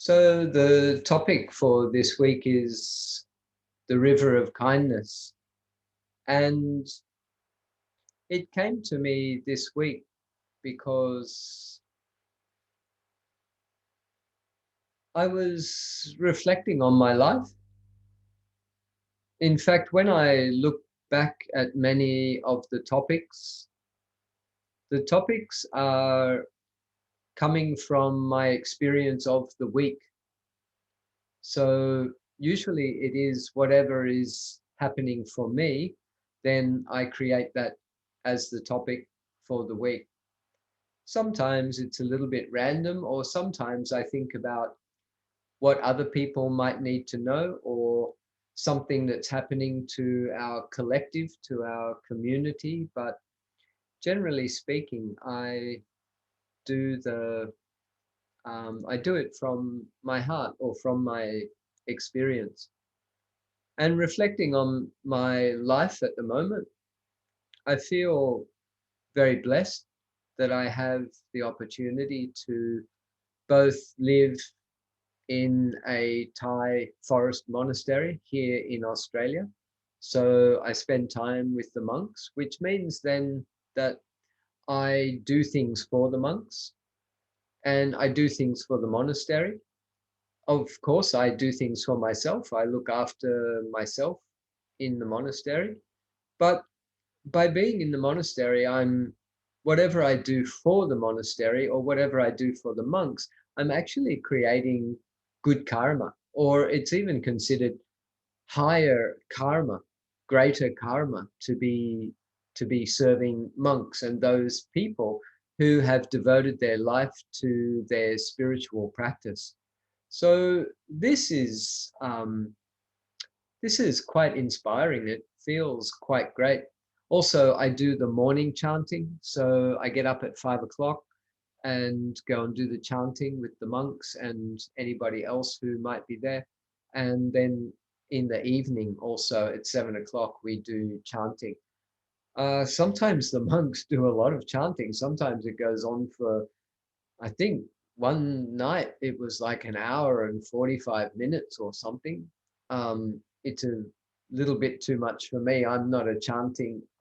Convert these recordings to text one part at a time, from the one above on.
So the topic for this week is the river of kindness. And it came to me this week because I was reflecting on my life. In fact, when I look back at many of the topics are coming from my experience of the week. So usually it is whatever is happening for me, then I create that as the topic for the week. Sometimes it's a little bit random, or sometimes I think about what other people might need to know, or something that's happening to our collective, to our community. But generally speaking, do the I do it from my heart or from my experience. And reflecting on my life at the moment, I feel very blessed that I have the opportunity to both live in a Thai forest monastery here in Australia. So I spend time with the monks, which means then that I do things for the monks and I do things for the monastery. Of course, I do things for myself. I look after myself in the monastery. But by being in the monastery, whatever I do for the monastery or whatever I do for the monks, I'm actually creating good karma, or it's even considered higher karma, greater karma to be serving monks and those people who have devoted their life to their spiritual practice. So this is quite inspiring. It feels quite great. Also, I do the morning chanting. So I get up at 5 o'clock and go and do the chanting with the monks and anybody else who might be there. And then in the evening, also at 7 o'clock, we do chanting. Sometimes the monks do a lot of chanting. Sometimes it goes on for, I think one night it was like an hour and 45 minutes or something. It's a little bit too much for me. I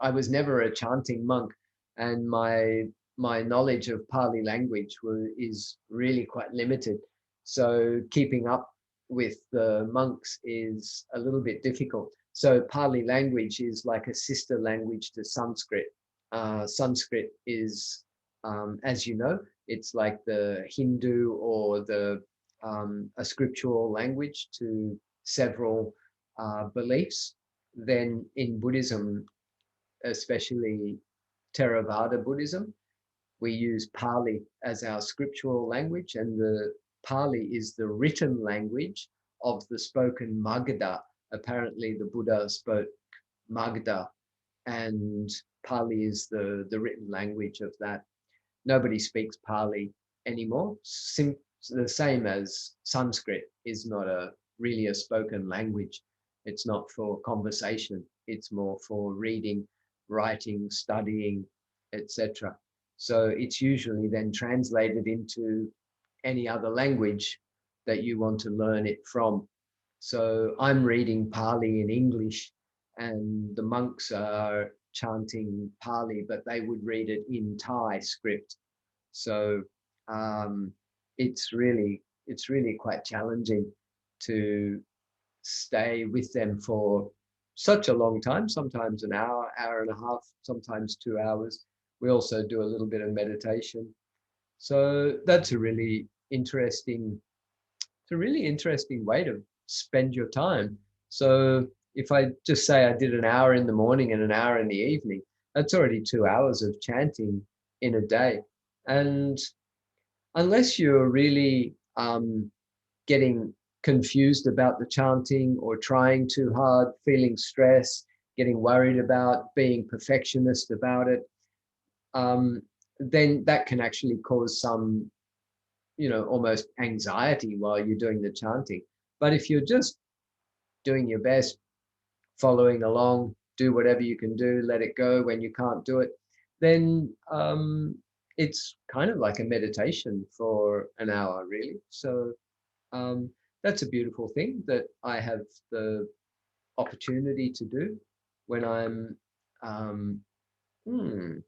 was never a chanting monk, and my knowledge of Pali language is really quite limited. So keeping up with the monks is a little bit difficult. So Pali language is like a sister language to Sanskrit. Sanskrit is, as you know, it's like the Hindu or a scriptural language to several beliefs. Then in Buddhism, especially Theravada Buddhism, we use Pali as our scriptural language, and the Pali is the written language of the spoken Magadha. Apparently, the Buddha spoke Magadha, and Pali is the written language of that. Nobody speaks Pali anymore. The same as Sanskrit is not really a spoken language. It's not for conversation. It's more for reading, writing, studying, etc. So it's usually then translated into any other language that you want to learn it from. So I'm reading Pali in English, and the monks are chanting Pali, but they would read it in Thai script. So um, it's really quite challenging to stay with them for such a long time, sometimes an hour, hour and a half, sometimes 2 hours. We also do a little bit of meditation. So that's a really interesting way to spend your time. So if I just say I did an hour in the morning and an hour in the evening, that's already 2 hours of chanting in a day. And unless you're really getting confused about the chanting or trying too hard, feeling stress, getting worried about being perfectionist about it, then that can actually cause some, almost anxiety while you're doing the chanting. But if you're just doing your best, following along, do whatever you can do, let it go when you can't do it, then it's kind of like a meditation for an hour, really. So That's a beautiful thing that I have the opportunity to do when I'm um, hmm,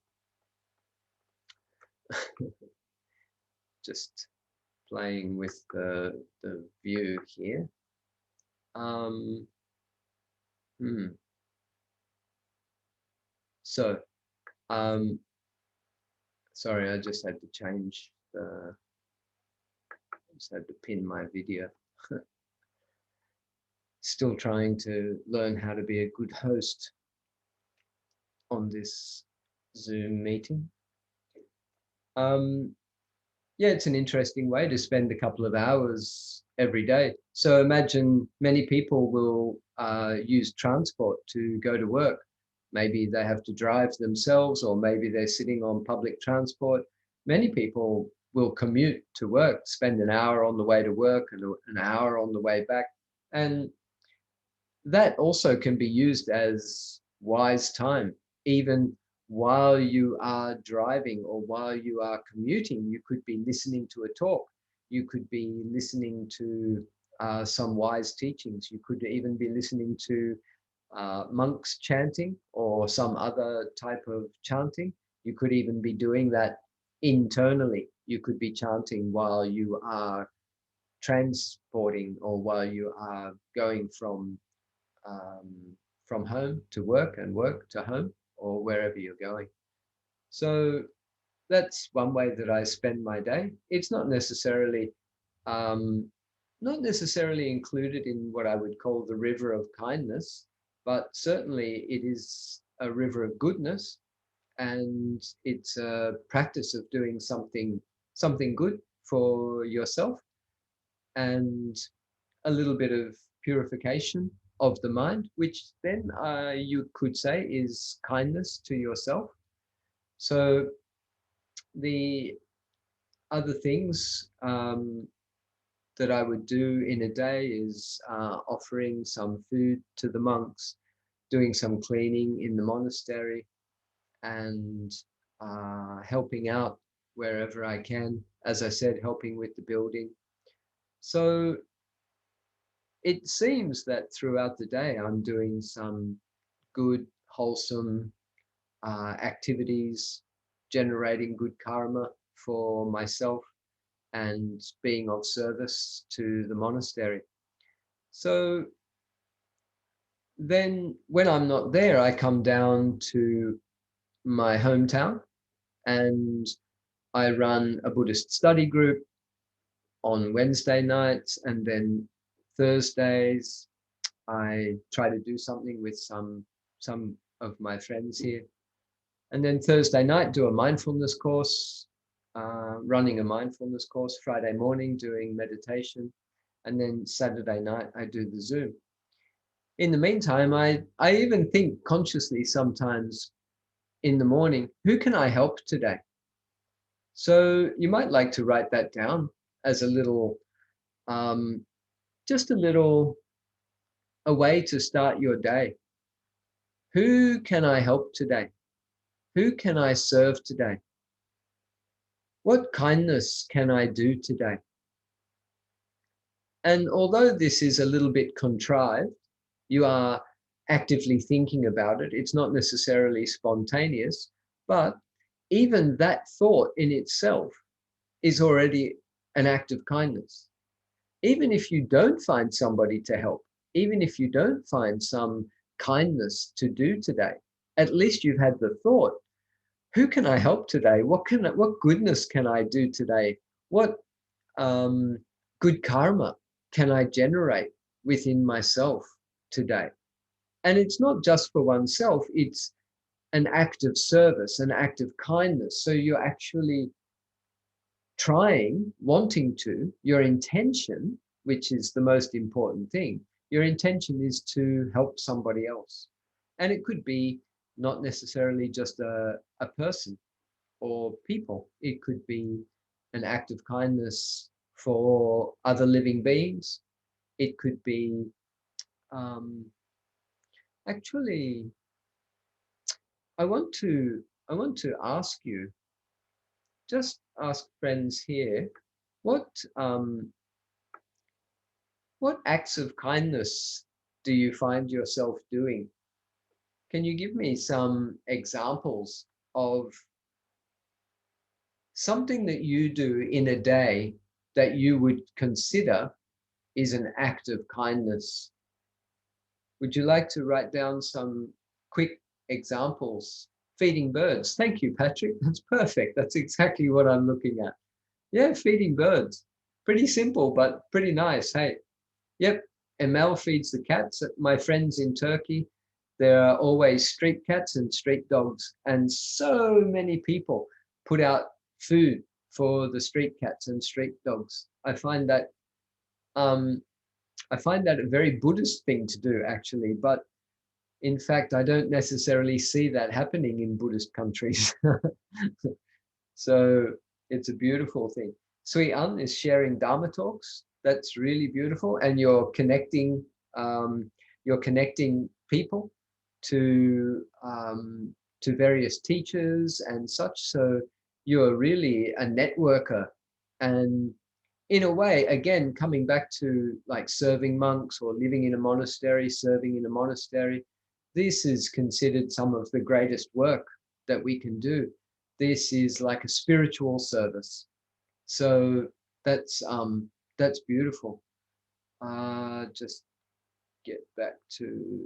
just playing with the view here. Um, hmm. So, um, sorry, I just had to change the, just had to pin my video. Still trying to learn how to be a good host on this Zoom meeting. Yeah, it's an interesting way to spend a couple of hours every day. So imagine many people will use transport to go to work. Maybe they have to drive themselves, or maybe they're sitting on public transport. Many people will commute to work, spend an hour on the way to work and an hour on the way back. And that also can be used as wise time. Even while you are driving or while you are commuting, you could be listening to a talk. You could be listening to some wise teachings. You could even be listening to monks chanting or some other type of chanting. You could even be doing that internally. You could be chanting while you are transporting or while you are going from home to work and work to home or wherever you're going. So that's one way that I spend my day. It's um, not necessarily included in what I would call the river of kindness, but certainly it is a river of goodness, and it's a practice of doing something good for yourself, and a little bit of purification of the mind, which then you could say is kindness to yourself. So the other things that I would do in a day is offering some food to the monks, doing some cleaning in the monastery, and helping out wherever I can. As I said, helping with the building. So it seems that throughout the day I'm doing some good, wholesome activities, generating good karma for myself and being of service to the monastery. So then when I'm not there, I come down to my hometown and I run a Buddhist study group on Wednesday nights, and then Thursdays I try to do something with some of my friends here. And then Thursday night, do a mindfulness course, running a mindfulness course. Friday morning, doing meditation. And then Saturday night, I do the Zoom. In the meantime, I even think consciously sometimes in the morning, who can I help today? So you might like to write that down as a little, just a little, a way to start your day. Who can I help today? Who can I serve today? What kindness can I do today? And although this is a little bit contrived, you are actively thinking about it. It's not necessarily spontaneous, but even that thought in itself is already an act of kindness. Even if you don't find somebody to help, even if you don't find some kindness to do today, at least you've had the thought, who can I help today? What goodness can I do today? What good karma can I generate within myself today? And it's not just for oneself, it's an act of service, an act of kindness. So you're actually trying, wanting to, your intention, which is the most important thing, your intention is to help somebody else. And it could be not necessarily just a person or people. It could be an act of kindness for other living beings. It could be um, actually. I want to ask you. Just ask friends here. What What acts of kindness do you find yourself doing? Can you give me some examples of something that you do in a day that you would consider is an act of kindness? Would you like to write down some quick examples? Feeding birds. Thank you, Patrick. That's perfect. That's exactly what I'm looking at. Yeah, feeding birds. Pretty simple, but pretty nice. Hey, yep. Emel feeds the cats. My friends in Turkey, there are always street cats and street dogs, and so many people put out food for the street cats and street dogs. Um, I find that a very Buddhist thing to do, actually. But in fact, I don't necessarily see that happening in Buddhist countries. So it's a beautiful thing. Sui An is sharing Dharma talks. That's really beautiful, and um, you're connecting people to various teachers and such. So you're really a networker, and in a way, again, coming back to like serving monks or living in a monastery, serving in a monastery, this is considered some of the greatest work that we can do. This is like a spiritual service. So that's beautiful. Just get back to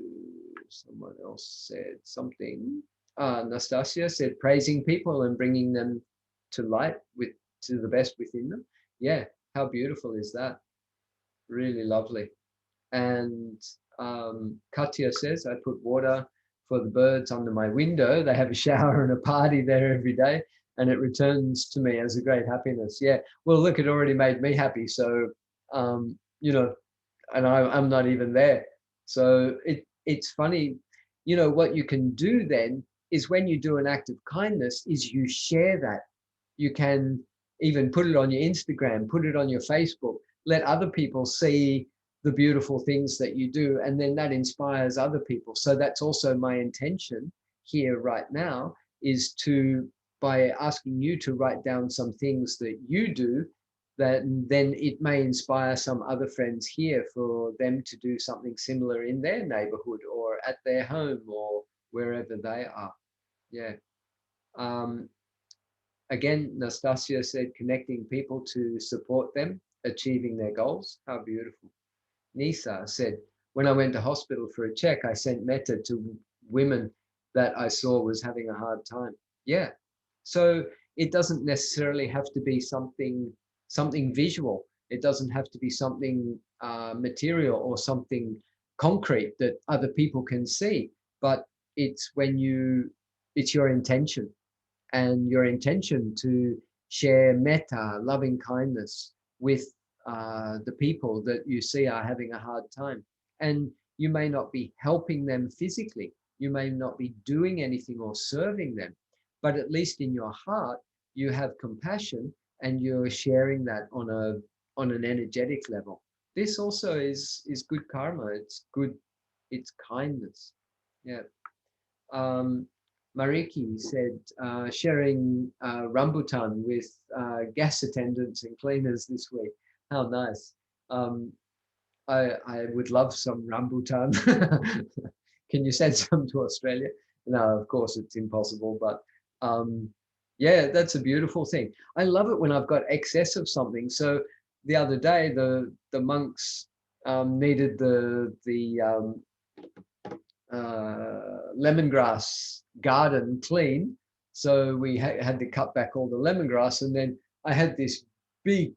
someone else said something. Nastasia said praising people and bringing them to light with to the best within them. Yeah, how beautiful is that? Really lovely. And Katya says, I put water for the birds under my window. They have a shower and a party there every day, and it returns to me as a great happiness. Yeah. Well, look, it already made me happy. So, you know, and I'm not even there. So it's funny, what you can do then is when you do an act of kindness is you share that. You can even put it on your Instagram, put it on your Facebook, let other people see the beautiful things that you do, and then that inspires other people. So that's also my intention here right now, is to, by asking you to write down some things that you do, that then it may inspire some other friends here for them to do something similar in their neighborhood or at their home or wherever they are. Yeah. Um, Again, Nastasia said, connecting people to support them, achieving their goals. How beautiful. Nisa said, when I went to hospital for a check, I sent metta to women that I saw was having a hard time. Yeah. So it doesn't necessarily have to be something visual. It doesn't have to be something material or something concrete that other people can see. But it's it's your intention, and your intention to share metta, loving kindness, with the people that you see are having a hard time. And you may not be helping them physically, you may not be doing anything or serving them, but at least in your heart, you have compassion and you're sharing that on an energetic level. This also is good karma. It's good, it's kindness. Yeah. um, Mariki said, sharing rambutan with gas attendants and cleaners this week. How nice. Um, I would love some rambutan. Can you send some to Australia? No, of course it's impossible, but yeah, that's a beautiful thing. I love it when I've got excess of something. So the other day, the monks needed the lemongrass garden clean. So we had to cut back all the lemongrass. And then I had this big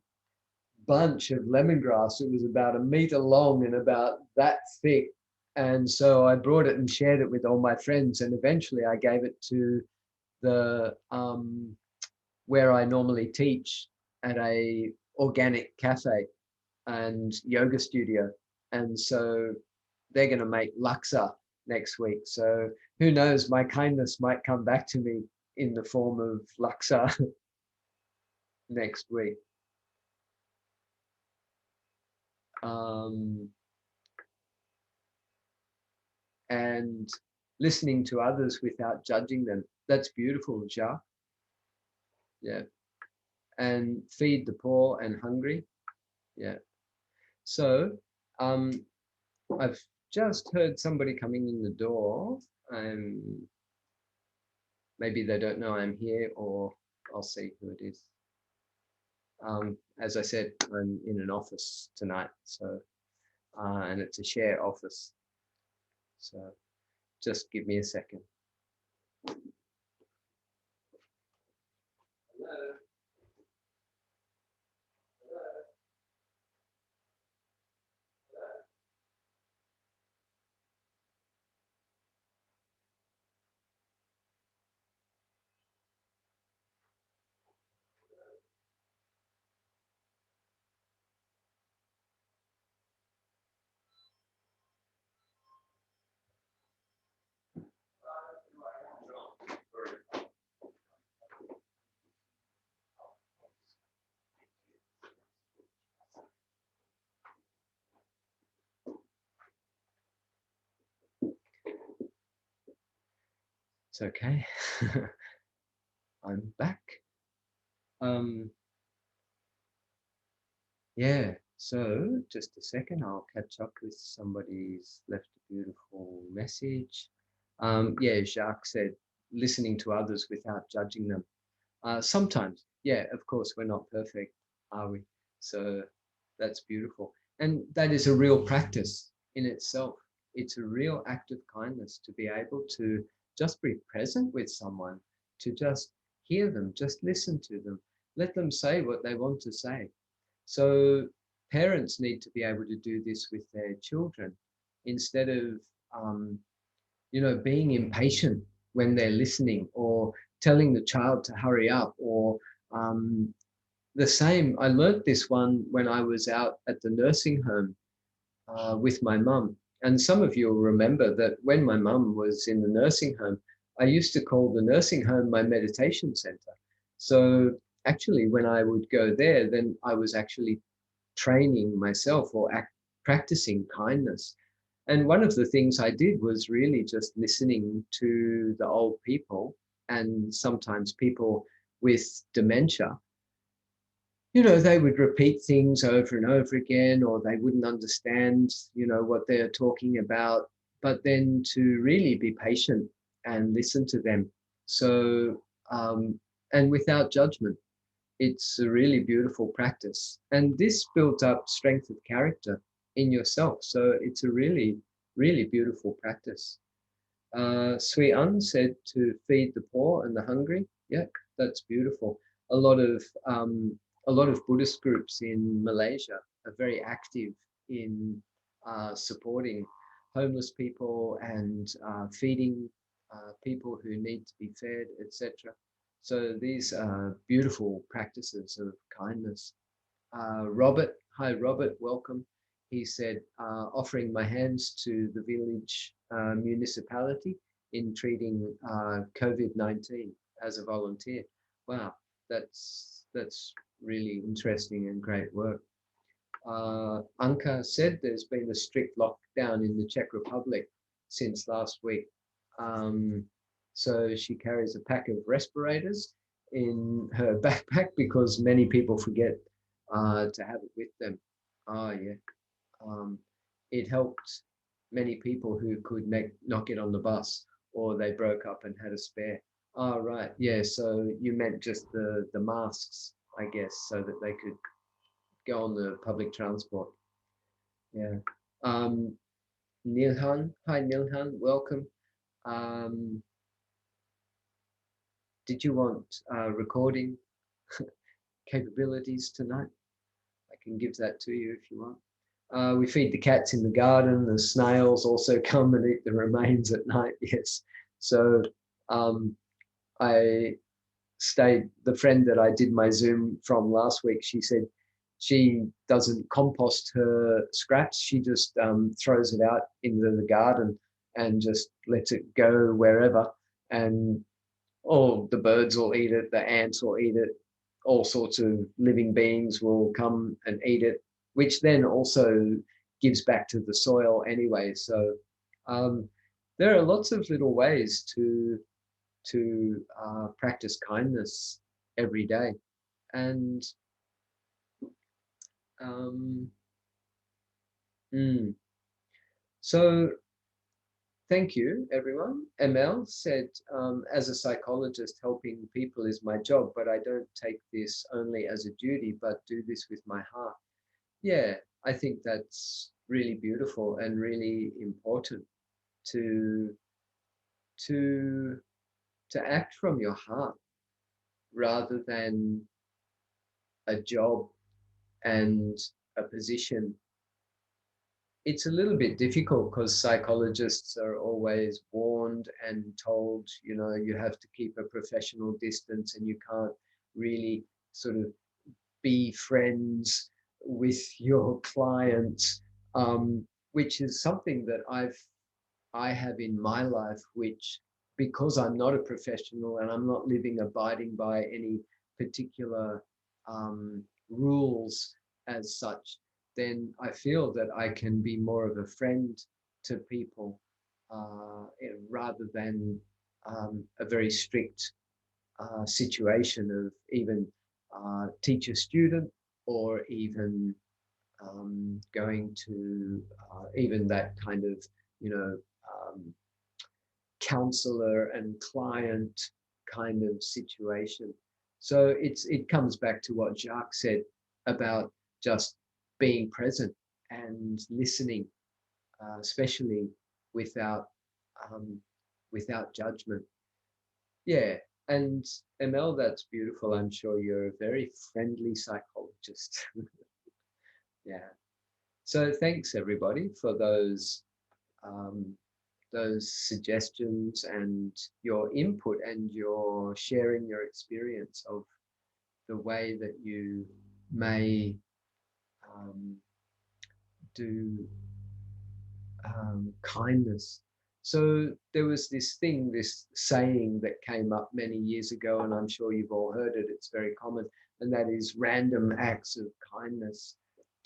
bunch of lemongrass. It was about a meter long and about that thick. And so I brought it and shared it with all my friends. And eventually I gave it to the where I normally teach, at a organic cafe and yoga studio. And so they're going to make laksa next week. So who knows, my kindness might come back to me in the form of laksa next week. Um, and listening to others without judging them. That's beautiful, Ja. Yeah. And feed the poor and hungry. Yeah. So Um, I've just heard somebody coming in the door. Maybe they don't know I'm here, or I'll see who it is. As I said, I'm in an office tonight, so and it's a share office. So just give me a second. It's okay. I'm back. Yeah, so just a second, I'll catch up with somebody's left a beautiful message. Yeah, Jacques said, listening to others without judging them. Sometimes, yeah, of course, we're not perfect, are we? So that's beautiful. And that is a real practice in itself. It's a real act of kindness to be able to just be present with someone, to just hear them, just listen to them, let them say what they want to say. So parents need to be able to do this with their children instead of, um, being impatient when they're listening, or telling the child to hurry up, or the same. I learnt this one when I was out at the nursing home with my mum. And some of you will remember that when my mum was in the nursing home, I used to call the nursing home my meditation center. So actually, when I would go there, then I was actually training myself, or practicing kindness. And one of the things I did was really just listening to the old people, and sometimes people with dementia. They would repeat things over and over again, or they wouldn't understand, what they're talking about, but then to really be patient and listen to them. So, and without judgment, it's a really beautiful practice. And this builds up strength of character in yourself. So it's a really, really beautiful practice. Sui Un said to feed the poor and the hungry. Yeah, that's beautiful. A lot of Buddhist groups in Malaysia are very active in supporting homeless people and feeding people who need to be fed, etc. So these are beautiful practices of kindness. Robert, hi Robert, welcome. He said, offering my hands to the village municipality in treating COVID-19 as a volunteer. Wow, that's really interesting and great work. Anka said there's been a strict lockdown in the Czech Republic since last week. So she carries a pack of respirators in her backpack because many people forget to have it with them. Oh, yeah. Um, it helped many people who could not get on the bus, or they broke up and had a spare. Oh, right. Yeah. So you meant just the masks, I guess, so that they could go on the public transport. Yeah. Nilhan, hi Nilhan, welcome. Um, did you want recording capabilities tonight? I can give that to you if you want. We feed the cats in the garden. The snails also come and eat the remains at night. Yes. So um, I the friend that I did my Zoom from last week, she said she doesn't compost her scraps. She just throws it out into the garden and just lets it go wherever. And all the birds will eat it, the ants will eat it, all sorts of living beings will come and eat it, which then also gives back to the soil anyway. So there are lots of little ways to practice kindness every day. And Mm. So thank you, everyone. ML said, as a psychologist, helping people is my job, but I don't take this only as a duty, but do this with my heart. Yeah, I think that's really beautiful and really important to to to act from your heart rather than a job and a position. It's a little bit difficult because psychologists are always warned and told, you have to keep a professional distance and you can't really sort of be friends with your clients, which is something that I have in my life, which, because I'm not a professional and I'm not living abiding by any particular rules as such, then I feel that I can be more of a friend to people rather than a very strict situation of even teacher-student, or even going to even that kind of, you know, um, counselor and client kind of situation. So it comes back to what Jacques said about just being present and listening, especially without um, without judgment. Yeah, and ML, that's beautiful. I'm sure you're a very friendly psychologist. Yeah. So thanks everybody for um, those suggestions and your input and your sharing your experience of the way that you may um, do kindness. So there was this saying that came up many years ago, and I'm sure you've all heard it. It's very common, and that is random acts of kindness,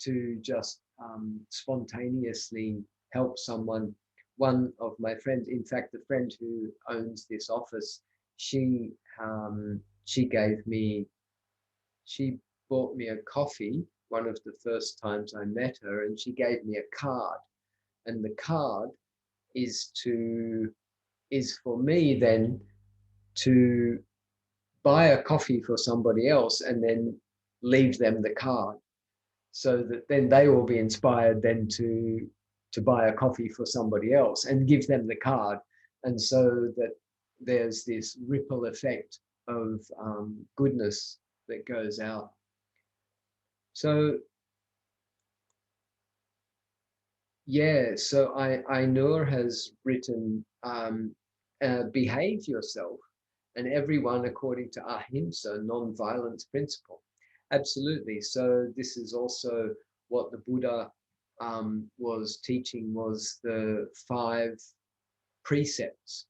to just spontaneously help someone. One of my friends, in fact, the friend who owns this office, she gave me, she bought me a coffee one of the first times I met her, and she gave me a card, and the card is to is for me then to buy a coffee for somebody else and then leave them the card, so that then they will be inspired then to buy a coffee for somebody else and give them the card, and so that there's this ripple effect of goodness that goes out. So yeah, so Ainur has written, behave yourself, and everyone according to ahimsa, non-violence principle. Absolutely. So this is also what the Buddha was teaching, was the 5 precepts.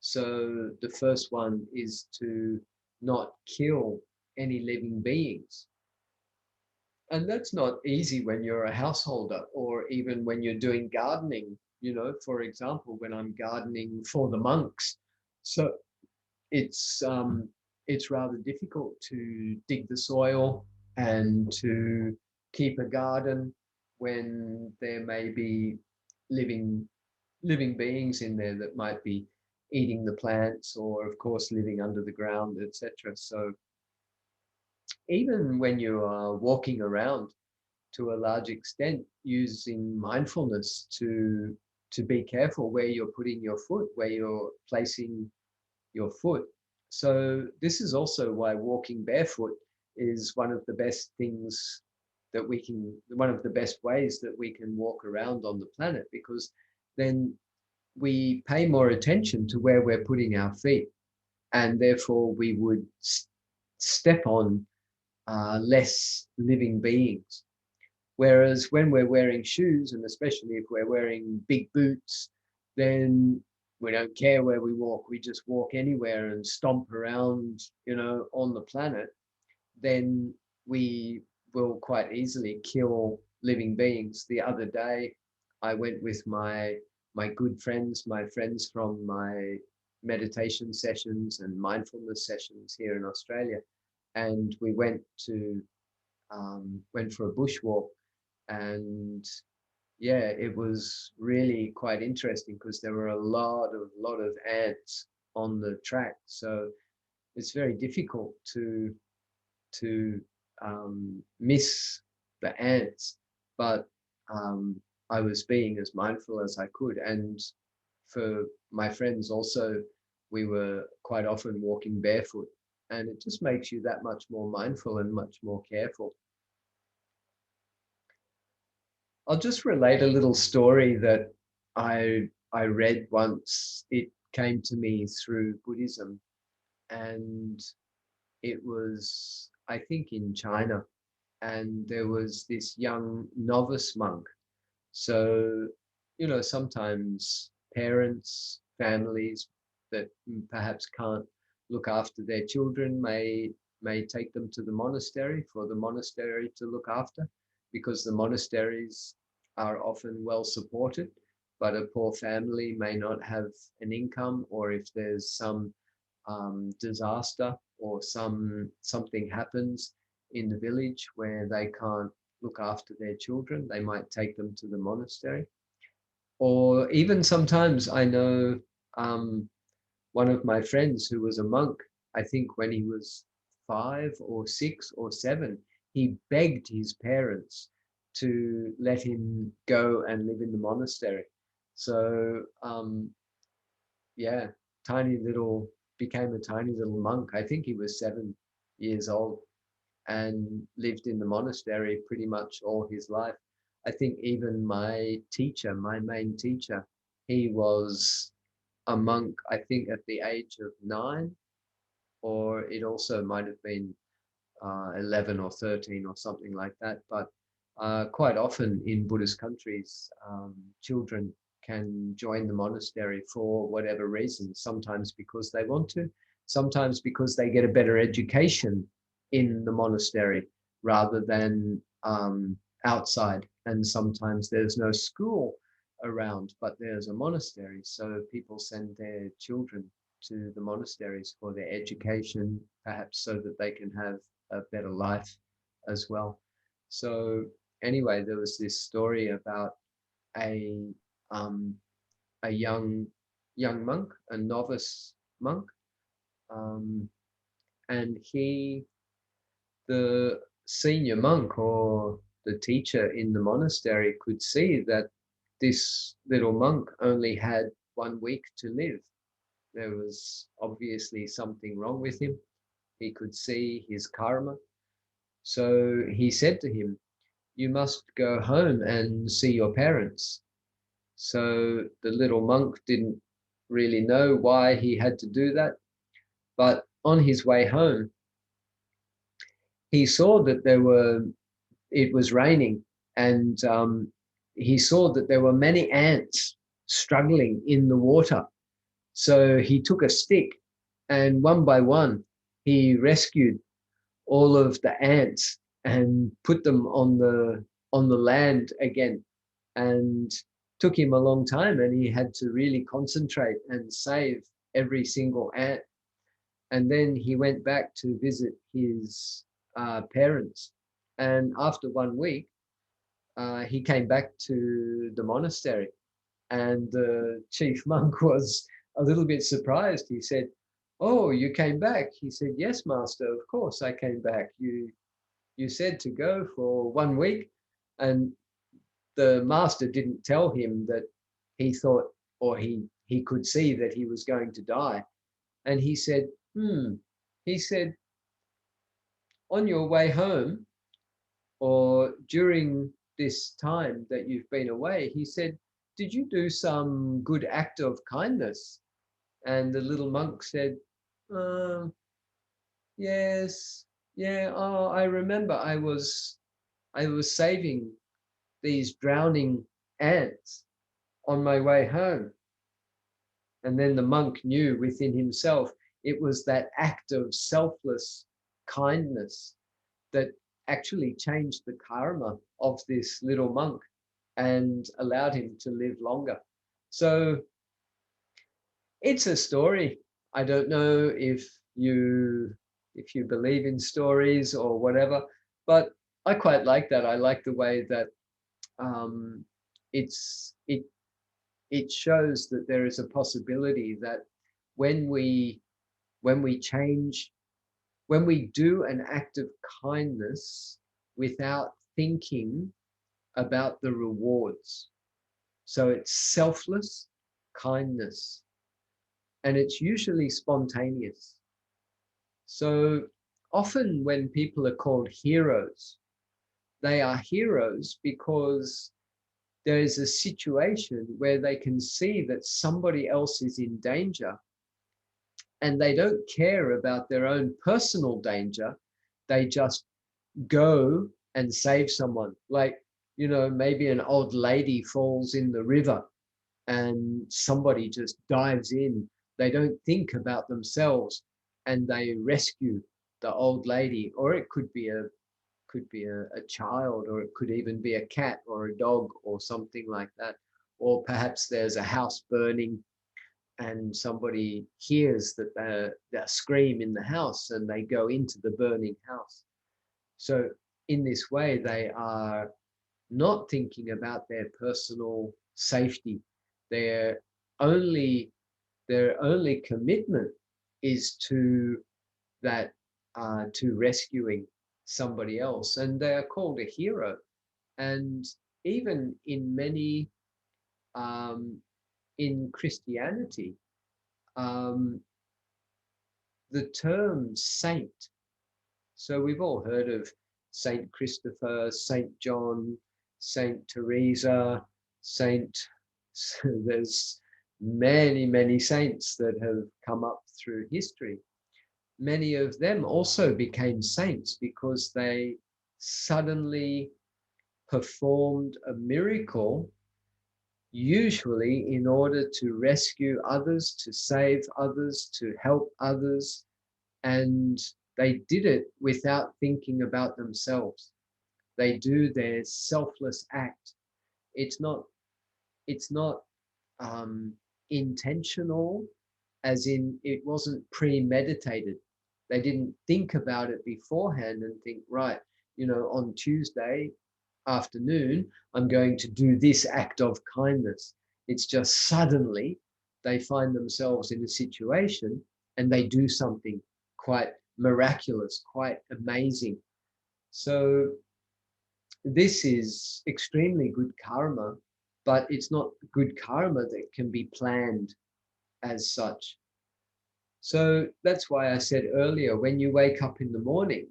So the first one is to not kill any living beings. And that's not easy when you're a householder, or even when you're doing gardening, for example, when I'm gardening for the monks. So it's rather difficult to dig the soil and to keep a garden when there may be living living beings in there that might be eating the plants, or of course living under the ground, etc. So even when you are walking around, to a large extent, using mindfulness to be careful where you're putting your foot, where you're placing your foot. So this is also why walking barefoot is one of the best things that we can, one of the best ways that we can walk around on the planet, because then we pay more attention to where we're putting our feet, and therefore we would step on less living beings. Whereas when we're wearing shoes, and especially if we're wearing big boots, then we don't care where we walk. We just walk anywhere and stomp around, on the planet. Then we will quite easily kill living beings. The other day, I went with my good friends, my friends from my meditation sessions and mindfulness sessions here in Australia, and we went for a bushwalk, and yeah, it was really quite interesting because there were a lot of ants on the track. So it's very difficult to miss the ants, but um, I was being as mindful as I could. And for my friends also, we were quite often walking barefoot, and it just makes you that much more mindful and much more careful. I'll just relate a little story that I read once. It came to me through Buddhism, and it was, I think, in China, and there was this young novice monk. So, sometimes parents, families that perhaps can't look after their children may take them to the monastery for the monastery to look after, because the monasteries are often well supported, but a poor family may not have an income, or if there's some disaster or something happens in the village where they can't look after their children, they might take them to the monastery. Or even sometimes I know um, one of my friends who was a monk, I think when he was 5 or 6 or 7, he begged his parents to let him go and live in the monastery. So yeah, tiny little, became a tiny little monk. I think he was 7 years old and lived in the monastery pretty much all his life. I think even my teacher, my main teacher, he was a monk, I think at the age of 9, or it also might have been 11 or 13 or something like that. But quite often in Buddhist countries, children can join the monastery for whatever reason, sometimes because they want to, sometimes because they get a better education in the monastery rather than outside. And sometimes there's no school around, but there's a monastery. So people send their children to the monasteries for their education, perhaps so that they can have a better life as well. So anyway, there was this story about a um, a young monk, a novice monk, um, and the senior monk or the teacher in the monastery could see that this little monk only had 1 week to live. There was obviously something wrong with him. He could see his karma. So he said to him, "You must go home and see your parents." So the little monk didn't really know why he had to do that. But on his way home, he saw that it was raining, and he saw that there were many ants struggling in the water. So he took a stick, and one by one, he rescued all of the ants and put them on the land again. And took him a long time, and he had to really concentrate and save every single ant. And then he went back to visit his parents. And after 1 week, he came back to the monastery, and the chief monk was a little bit surprised. He said, "Oh, you came back?" He said, "Yes, master, of course I came back. You said to go for 1 week." And the master didn't tell him that he thought, or he could see that he was going to die. And he said, he said, "On your way home, or during this time that you've been away," he said, "did you do some good act of kindness?" And the little monk said, um, "Yes, yeah, oh, I remember I was saving these drowning ants on my way home." And then the monk knew within himself it was that act of selfless kindness that actually changed the karma of this little monk and allowed him to live longer. So it's a story. I don't know if you believe in stories or whatever, but I quite like that. I like the way that um, it's it shows that there is a possibility that when we change, when we do an act of kindness without thinking about the rewards, so it's selfless kindness, and it's usually spontaneous. So often when people are called heroes, they are heroes because there is a situation where they can see that somebody else is in danger, and they don't care about their own personal danger. They just go and save someone. Like, you know, maybe an old lady falls in the river and somebody just dives in. They don't think about themselves and they rescue the old lady. Or it could be a child, or it could even be a cat or a dog or something like that. Or perhaps there's a house burning and somebody hears that they scream in the house and they go into the burning house. So in this way, they are not thinking about their personal safety. Their only their only commitment is to that, to rescuing somebody else, and they are called a hero. And even in many, um, in Christianity, um, the term saint. So we've all heard of Saint Christopher, Saint John, Saint Teresa, Saint. There's many, many saints that have come up through history. Many of them also became saints because they suddenly performed a miracle, usually in order to rescue others, to save others, to help others, and they did it without thinking about themselves. They do their selfless act. It's not, it's not intentional, as in it wasn't premeditated. They didn't think about it beforehand and think, right, you know, on Tuesday afternoon, I'm going to do this act of kindness. It's just suddenly they find themselves in a situation and they do something quite miraculous, quite amazing. So this is extremely good karma, but it's not good karma that can be planned as such. So that's why I said earlier, when you wake up in the morning,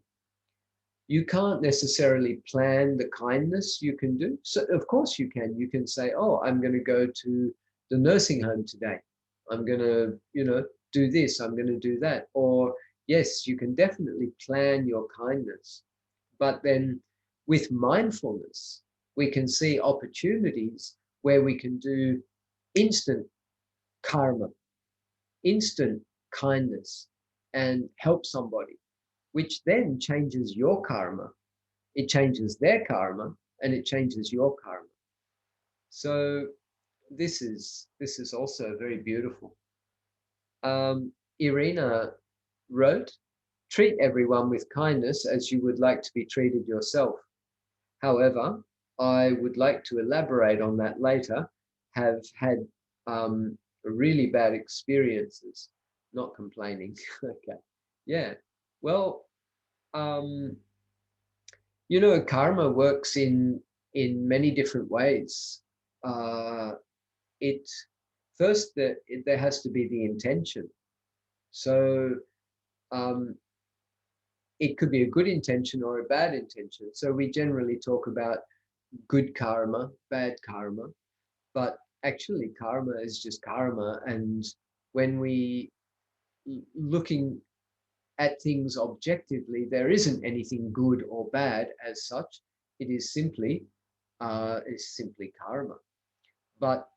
you can't necessarily plan the kindness you can do. So of course you can. You can say, oh, I'm going to go to the nursing home today. I'm going to, you know, do this. I'm going to do that. Or yes, you can definitely plan your kindness. But then with mindfulness, we can see opportunities where we can do instant karma, instant kindness, and help somebody, which then changes your karma. It changes their karma and it changes your karma. So this is also very beautiful. Irina wrote, treat everyone with kindness as you would like to be treated yourself. However, I would like to elaborate on that later. Have had really bad experiences, not complaining. Okay. Yeah. Well, um, you know, karma works in many different ways. Uh, it first that there has to be the intention. So um, it could be a good intention or a bad intention. So we generally talk about good karma, bad karma, but actually karma is just karma. And when we looking at things objectively, there isn't anything good or bad as such. It is simply karma. But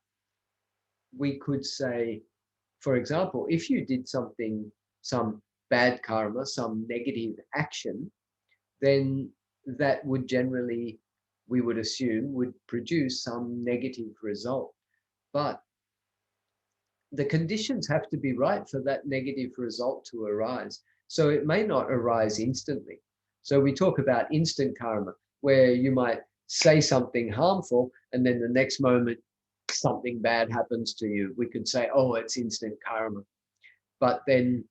we could say, for example, if you did something, some bad karma, some negative action, then that would generally, we would assume, would produce some negative result. But the conditions have to be right for that negative result to arise. So it may not arise instantly. So we talk about instant karma, where you might say something harmful, and then the next moment something bad happens to you. We could say, oh, it's instant karma. But then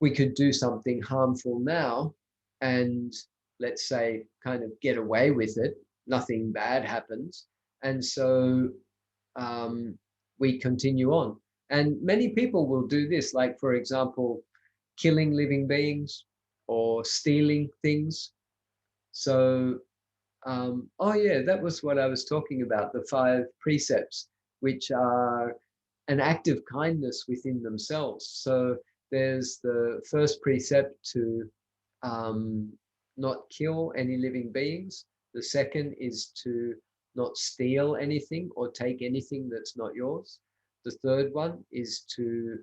we could do something harmful now and, let's say, kind of get away with it. Nothing bad happens. And so we continue on. And many people will do this, like, for example, killing living beings or stealing things. So, oh yeah, that was what I was talking about, the 5 precepts, which are an act of kindness within themselves. So there's the first precept to um, not kill any living beings. The second is to not steal anything or take anything that's not yours. The third one is to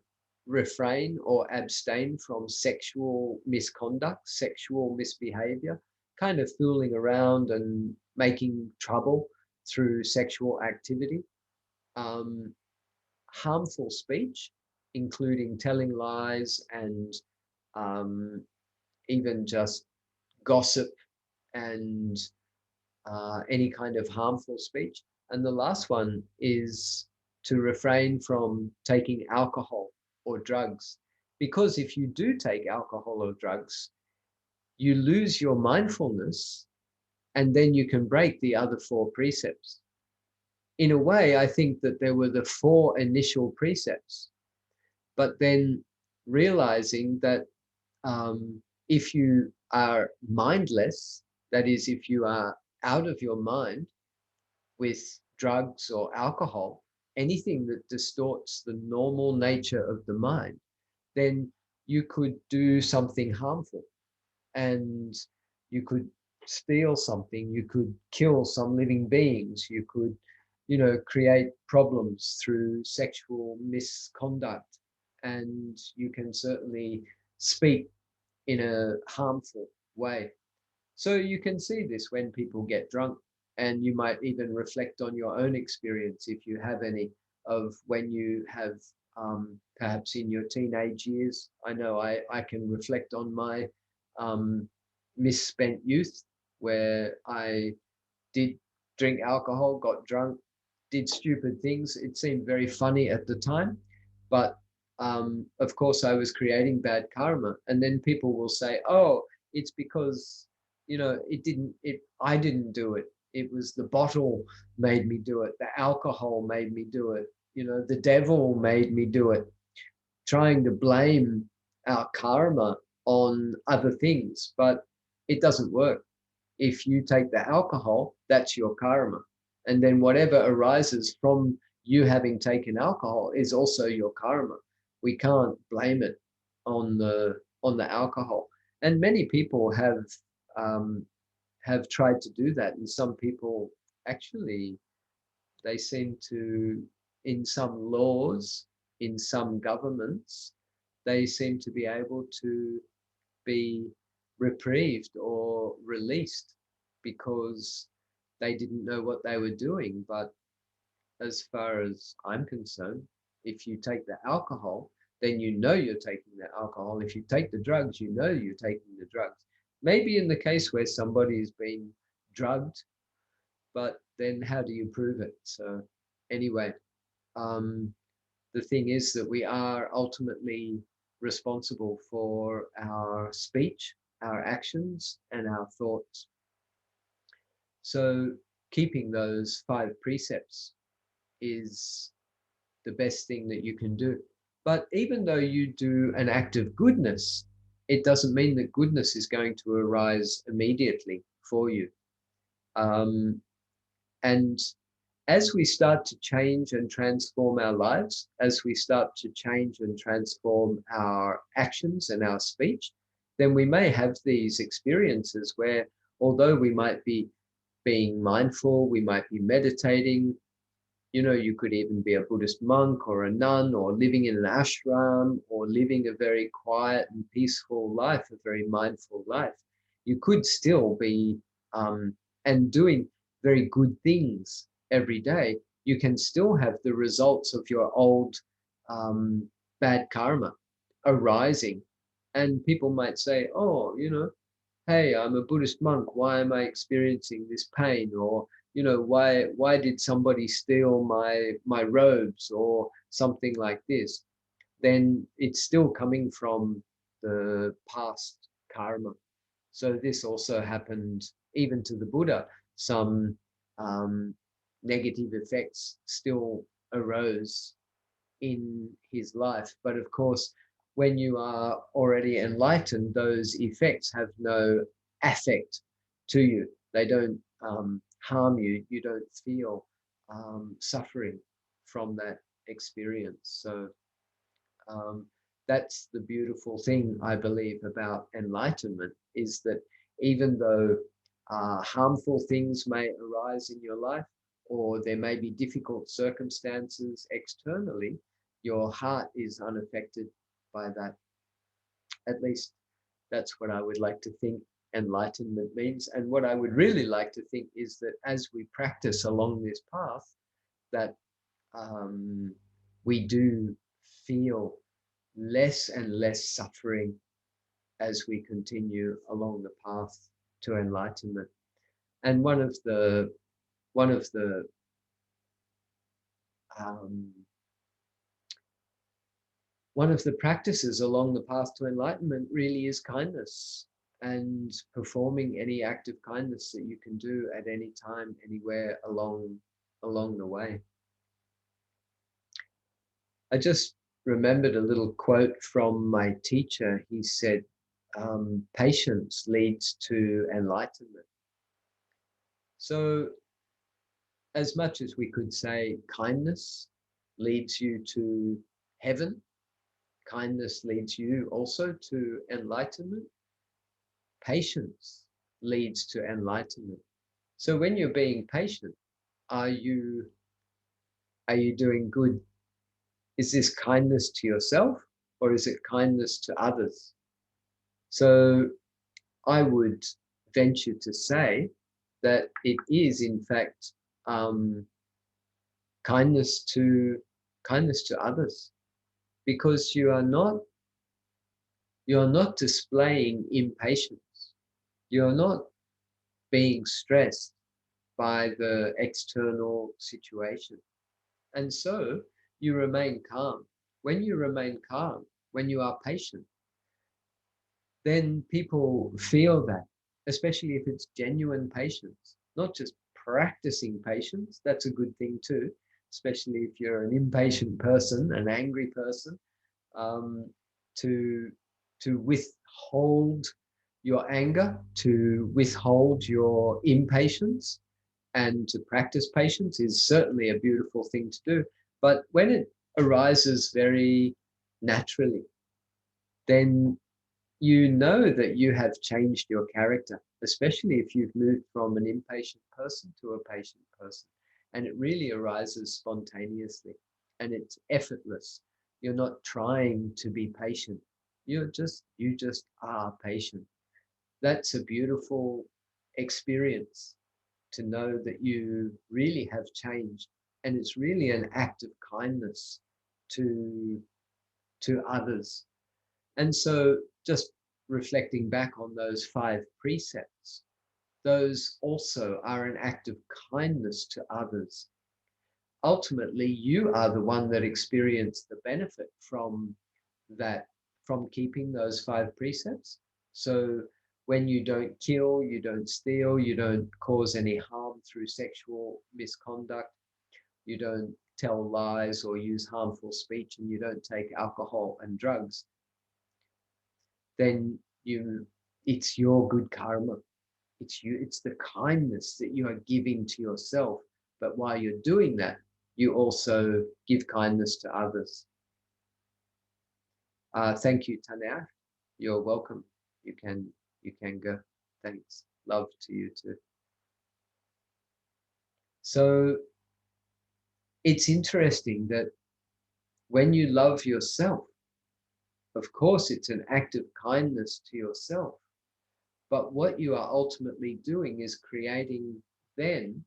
refrain or abstain from sexual misconduct, sexual misbehavior, kind of fooling around and making trouble through sexual activity. Harmful speech, including telling lies and even just gossip and any kind of harmful speech. And the last one is to refrain from taking alcohol or drugs. Because if you do take alcohol or drugs, you lose your mindfulness and then you can break the other 4 precepts. In a way, I think that there were the 4 initial precepts, but then realizing that if you are mindless, that is, if you are out of your mind with drugs or alcohol, anything that distorts the normal nature of the mind, then you could do something harmful and you could steal something, you could kill some living beings, you could, create problems through sexual misconduct, and you can certainly speak in a harmful way. So you can see this when people get drunk, and you might even reflect on your own experience, if you have any, of when you have perhaps in your teenage years. I know I can reflect on my misspent youth, where I did drink alcohol, got drunk, did stupid things. It seemed very funny at the time, but of course I was creating bad karma. And then people will say, "Oh, it's because I didn't do it. It was the bottle made me do it. The alcohol made me do it. The devil made me do it." Trying to blame our karma on other things, but it doesn't work. If you take the alcohol, that's your karma. And then whatever arises from you having taken alcohol is also your karma. We can't blame it on the alcohol. And many people have tried to do that. And some people actually, they seem to, in some laws, in some governments, they seem to be able to be reprieved or released because they didn't know what they were doing. But as far as I'm concerned, if you take the alcohol, then you know you're taking the alcohol. If you take the drugs, you know you're taking the drugs. Maybe in the case where somebody's been drugged, but then how do you prove it? So anyway, um, the thing is that we are ultimately responsible for our speech, our actions, and our thoughts. So keeping those 5 precepts is the best thing that you can do. But even though you do an act of goodness, it doesn't mean that goodness is going to arise immediately for you. And as we start to change and transform our lives, as we start to change and transform our actions and our speech, then we may have these experiences where, although we might be being mindful, we might be meditating, you could even be a Buddhist monk or a nun, or living in an ashram, or living a very quiet and peaceful life, a very mindful life. You could still be and doing very good things every day. You can still have the results of your old bad karma arising. And people might say, "Oh, hey, I'm a Buddhist monk, why am I experiencing this pain? Or, why did somebody steal my robes or something like this? Then it's still coming from the past karma. So this also happened even to the Buddha. Some negative effects still arose in his life. But of course, when you are already enlightened, those effects have no affect to you. They don't harm you. You don't feel suffering from that experience. So um, that's the beautiful thing, I believe, about enlightenment, is that even though harmful things may arise in your life, or there may be difficult circumstances externally, your heart is unaffected by that. At least that's what I would like to think enlightenment means. And what I would really like to think is that as we practice along this path, that um, we do feel less and less suffering as we continue along the path to enlightenment. And one of the um, one of the practices along the path to enlightenment really is kindness, and performing any act of kindness that you can do at any time, anywhere along the way. I just remembered a little quote from my teacher. He said, patience leads to enlightenment. So as much as we could say kindness leads you to heaven, kindness leads you also to enlightenment, patience leads to enlightenment. So when you're being patient, are you are you doing good? Is this kindness to yourself, or is it kindness to others? So I would venture to say that it is in fact um, kindness to others, because you're not displaying impatience, you're not being stressed by the external situation, and so you remain calm. When you remain calm, when you are patient, then people feel that, especially if it's genuine patience, not just practicing patience. That's a good thing too, especially if you're an impatient person, an angry person, um, to withhold your anger, to withhold your impatience, and to practice patience is certainly a beautiful thing to do. But when it arises very naturally, then you know that you have changed your character, especially if you've moved from an impatient person to a patient person. And it really arises spontaneously and it's effortless. You're not trying to be patient. You just are patient. That's a beautiful experience, to know that you really have changed. And it's really an act of kindness to others. And so just reflecting back on those 5 precepts, those also are an act of kindness to others. Ultimately, you are the one that experienced the benefit from that, from keeping those 5 precepts. So when you don't kill, you don't steal, you don't cause any harm through sexual misconduct, you don't tell lies or use harmful speech, and you don't take alcohol and drugs, then it's your good karma. It's the kindness that you are giving to yourself. But while you're doing that, you also give kindness to others. Thank you, Tanea. You're welcome. You can go. Thanks. Love to you too. So it's interesting that when you love yourself, of course, it's an act of kindness to yourself. But what you are ultimately doing is creating then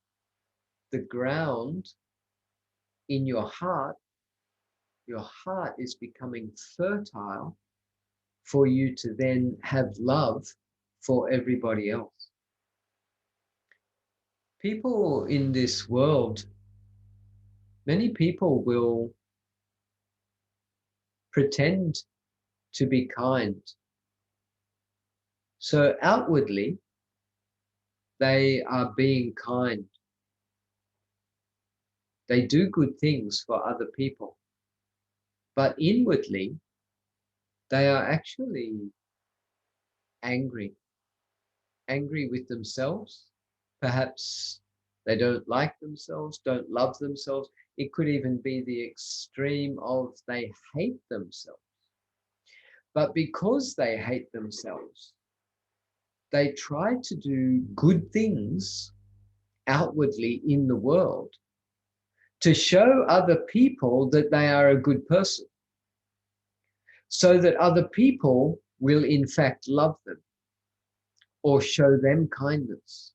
the ground in your heart. Your heart is becoming fertile for you to then have love for everybody else. People in this world, many people will pretend to be kind. So outwardly, they are being kind. They do good things for other people. But inwardly, they are actually angry, angry with themselves. Perhaps they don't like themselves, don't love themselves. It could even be the extreme of they hate themselves. But because they hate themselves, they try to do good things outwardly in the world to show other people that they are a good person, so that other people will in fact love them or show them kindness.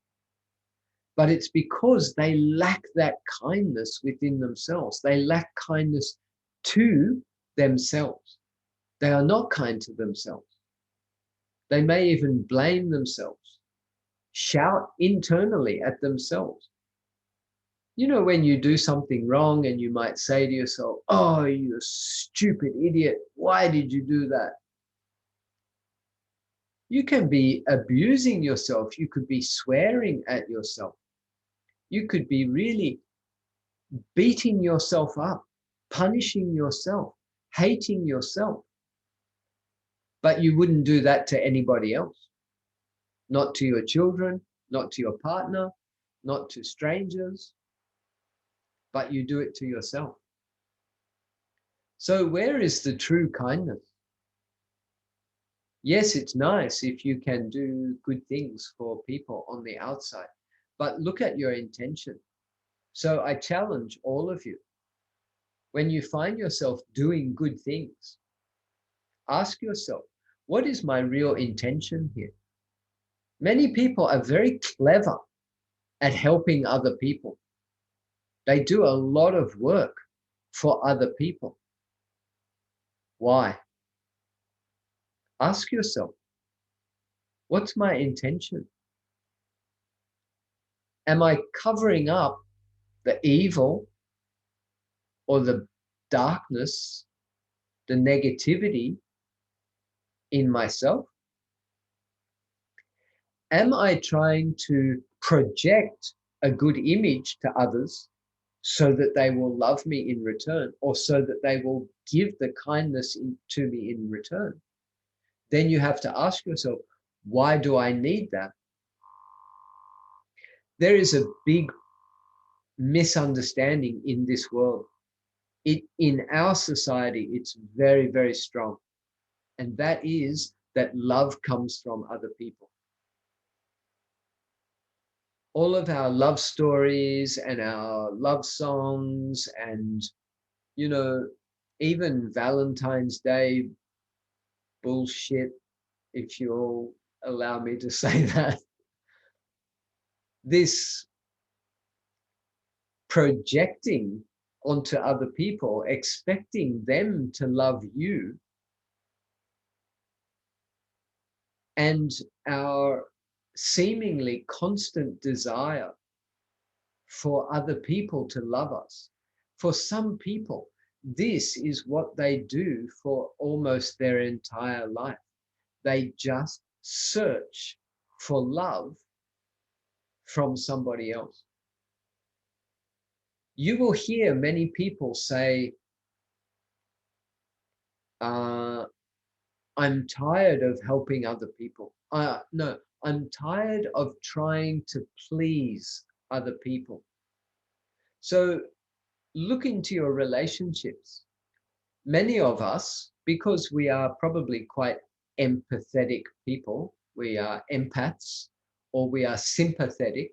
But it's because they lack that kindness within themselves. They lack kindness to themselves. They are not kind to themselves. They may even blame themselves, shout internally at themselves. You know, when you do something wrong and you might say to yourself, oh, you stupid idiot, why did you do that? You can be abusing yourself. You could be swearing at yourself. You could be really beating yourself up, punishing yourself, hating yourself. But you wouldn't do that to anybody else. Not to your children, not to your partner, not to strangers, but you do it to yourself. So where is the true kindness? Yes, it's nice if you can do good things for people on the outside, but look at your intention. So I challenge all of you, when you find yourself doing good things, ask yourself, what is my real intention here? Many people are very clever at helping other people. They do a lot of work for other people. Why? Ask yourself, what's my intention? Am I covering up the evil or the darkness, the negativity in myself? Am I trying to project a good image to others so that they will love me in return, or so that they will give the kindness to me in return? Then you have to ask yourself, why do I need that? There is a big misunderstanding in this world. In our society, it's very, very strong. And that is that love comes from other people. All of our love stories and our love songs and, you know, even Valentine's Day bullshit, if you'll allow me to say that, this projecting onto other people, expecting them to love you, and our seemingly constant desire for other people to love us. For some people, this is what they do for almost their entire life. They just search for love from somebody else. You will hear many people say, I'm tired of helping other people. No, I'm tired of trying to please other people. So look into your relationships. Many of us, because we are probably quite empathetic people, we are empaths or we are sympathetic,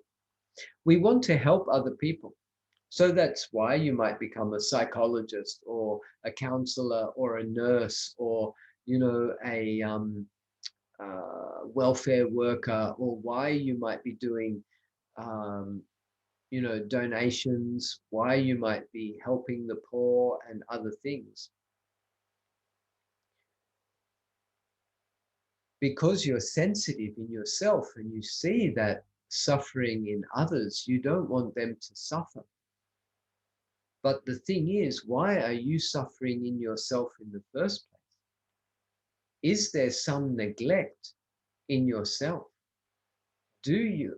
we want to help other people. So that's why you might become a psychologist or a counselor or a nurse or, you know, a welfare worker, or why you might be doing, um, you know, donations, why you might be helping the poor and other things. because you're sensitive in yourself and you see that suffering in others, you don't want them to suffer. But the thing is, why are you suffering in yourself in the first place? Is there some neglect in yourself?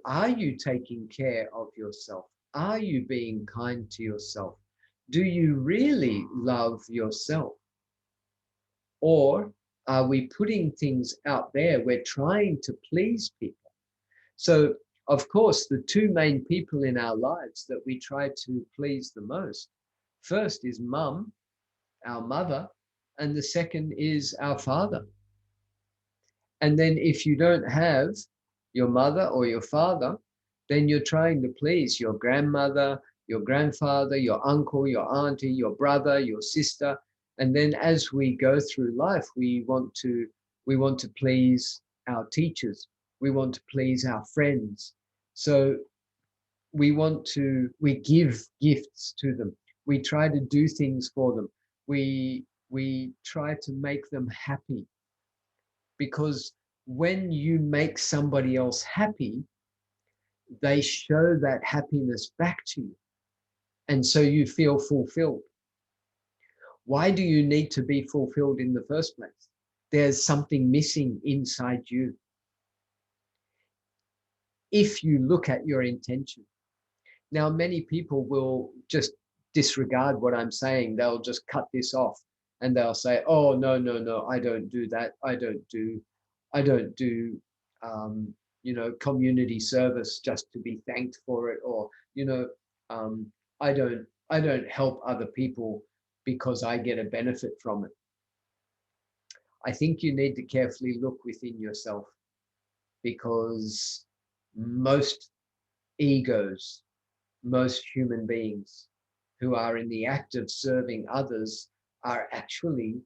Are you taking care of yourself? Are you being kind to yourself? Do you really love yourself? Or are we putting things out there? We're trying to please people. So, of course, the two main people in our lives that we try to please the most, first is mum, our mother, and the second is our father. And then if you don't have your mother or your father, then you're trying to please your grandmother, your grandfather, your uncle, your auntie, your brother, your sister. And then as we go through life, we want to please our teachers. We want to please our friends. So we give gifts to them. We try to do things for them. We try to make them happy, because when you make somebody else happy, they show that happiness back to you. And so you feel fulfilled. Why do you need to be fulfilled in the first place? There's something missing inside you. If you look at your intention. Now, many people will just disregard what I'm saying. They'll just cut this off and they'll say, oh, no, no, no, I don't do that. I don't do, community service just to be thanked for it. Or, um, I don't help other people because I get a benefit from it. I think you need to carefully look within yourself, because most egos, most human beings who are in the act of serving others are actually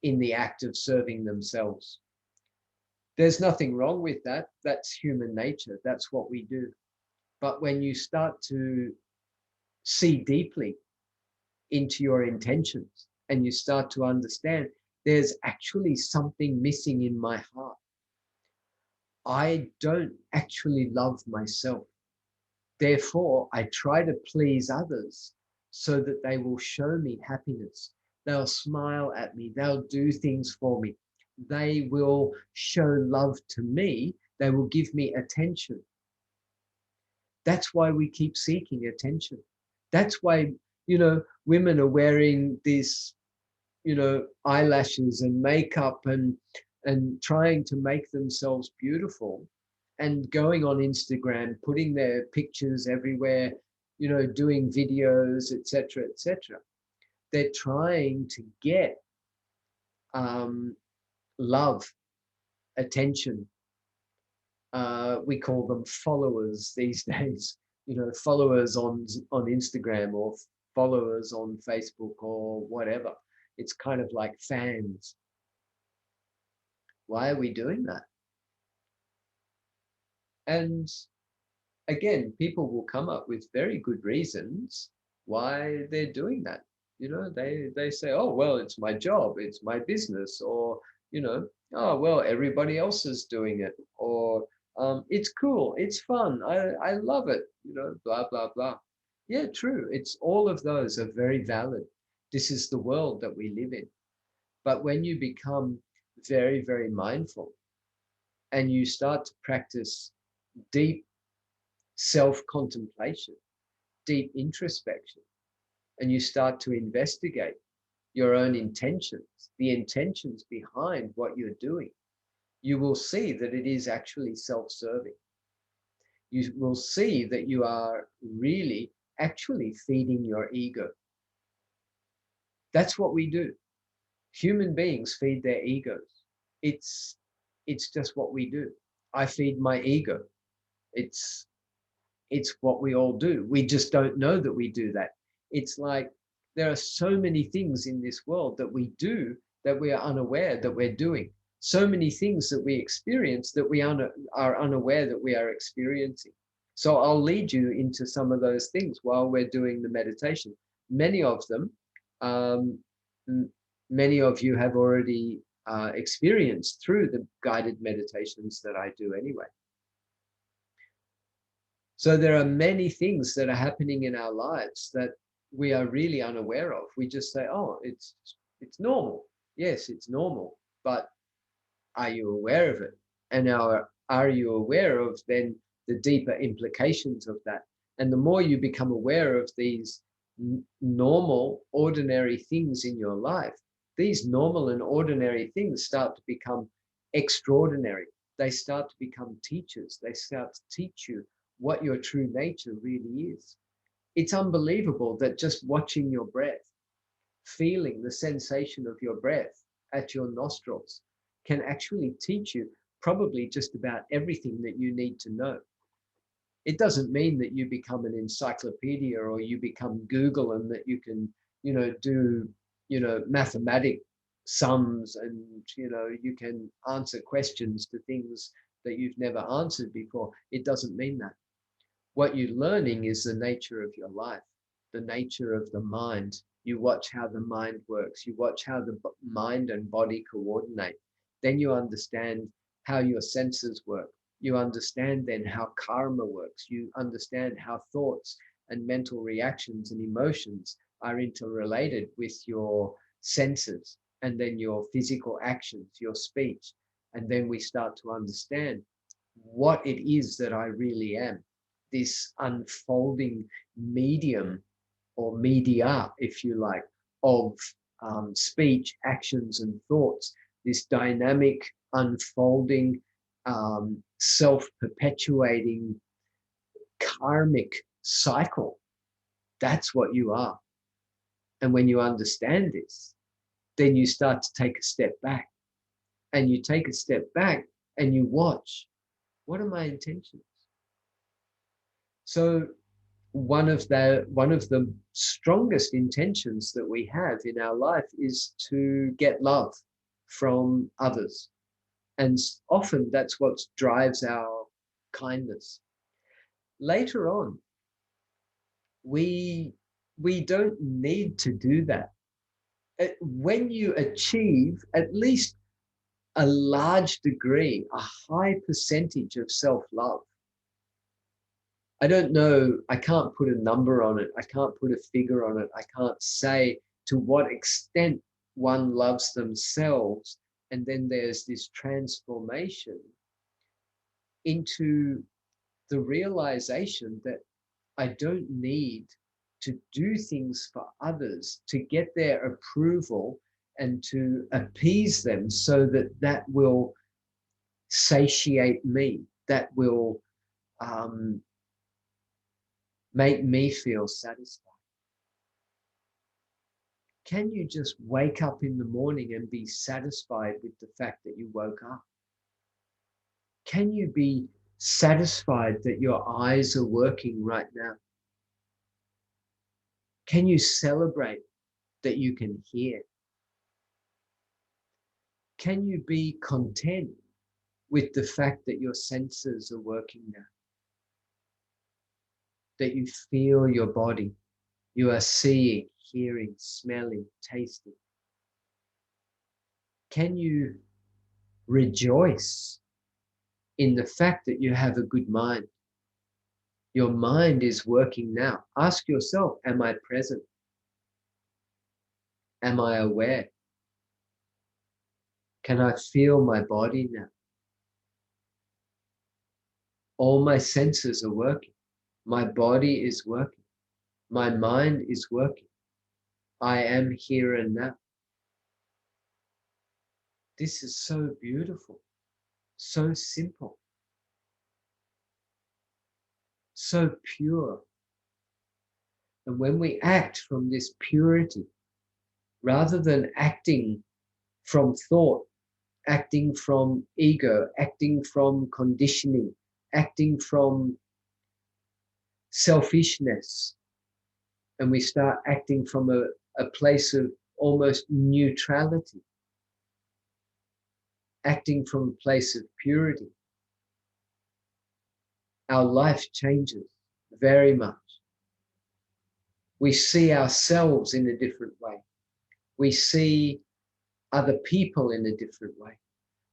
in the act of serving themselves. There's nothing wrong with that. That's human nature. That's what we do. But when you start to see deeply into your intentions and you start to understand there's actually something missing in my heart. I don't actually love myself. Therefore, I try to please others so that they will show me happiness. They'll smile at me. They'll do things for me. They will show love to me. They will give me attention. That's why we keep seeking attention. That's why, women are wearing these, eyelashes and makeup and trying to make themselves beautiful, and going on Instagram, putting their pictures everywhere, doing videos, etc., etc. They're trying to get love, attention. We call them followers these days. Followers on Instagram, or followers on Facebook, or whatever. It's kind of like fans. Why are we doing that? And again, people will come up with very good reasons why they're doing that. They say, oh, well, it's my job, it's my business, or, oh, well, everybody else is doing it, or it's cool, it's fun, I love it, blah, blah, blah. Yeah, true. It's all of those are very valid. This is the world that we live in. But when you become very, very mindful and you start to practice deep self-contemplation, deep introspection, and you start to investigate your own intentions, the intentions behind what you're doing, you will see that it is actually self-serving. You will see that you are really actually feeding your ego. That's what we do. Human beings feed their egos. It's just what we do. I feed my ego. It's what we all do. We just don't know that we do that. It's like there are so many things in this world that we do that we are unaware that we're doing. So many things that we experience that we are unaware that we are experiencing. So I'll lead you into some of those things while we're doing the meditation. Many of them, many of you have already experience through the guided meditations that I do anyway. So there are many things that are happening in our lives that we are really unaware of. We just say, oh, it's normal. Yes, it's normal, but are you aware of it? And are you aware of then the deeper implications of that? And the more you become aware of these normal, ordinary things in your life, these normal and ordinary things start to become extraordinary. They start to become teachers. They start to teach you what your true nature really is. It's unbelievable that just watching your breath, feeling the sensation of your breath at your nostrils, can actually teach you probably just about everything that you need to know. It doesn't mean that you become an encyclopedia or you become Google and that you can, do, mathematic sums and, you can answer questions to things that you've never answered before. It doesn't mean that. What you're learning is the nature of your life, the nature of the mind. You watch how the mind works. You watch how the mind and body coordinate. Then you understand how your senses work. You understand then how karma works. You understand how thoughts and mental reactions and emotions are interrelated with your senses and then your physical actions, your speech. And then we start to understand what it is that I really am, this unfolding medium or media, if you like, of speech, actions, and thoughts, this dynamic, unfolding, self-perpetuating karmic cycle. That's what you are. And when you understand this, then you start to take a step back. And you take a step back and you watch, what are my intentions? So one of the strongest intentions that we have in our life is to get love from others. And often that's what drives our kindness. Later on, we don't need to do that. When you achieve at least a large degree, a high percentage of self-love, I don't know, I can't put a number on it. I can't put a figure on it. I can't say to what extent one loves themselves. And then there's this transformation into the realization that I don't need to do things for others to get their approval and to appease them so that that will satiate me, that will make me feel satisfied. Can you just wake up in the morning and be satisfied with the fact that you woke up? Can you be satisfied that your eyes are working right now? Can you celebrate that you can hear? Can you be content with the fact that your senses are working now? That you feel your body, you are seeing, hearing, smelling, tasting. Can you rejoice in the fact that you have a good mind? Your mind is working now. Ask yourself, am I present? Am I aware? Can I feel my body now? All my senses are working. My body is working. My mind is working. I am here and now. This is so beautiful, so simple, so pure. And when we act from this purity, rather than acting from thought, acting from ego, acting from conditioning, acting from selfishness, and we start acting from a place of almost neutrality, acting from a place of purity, our life changes very much. We see ourselves in a different way. We see other people in a different way.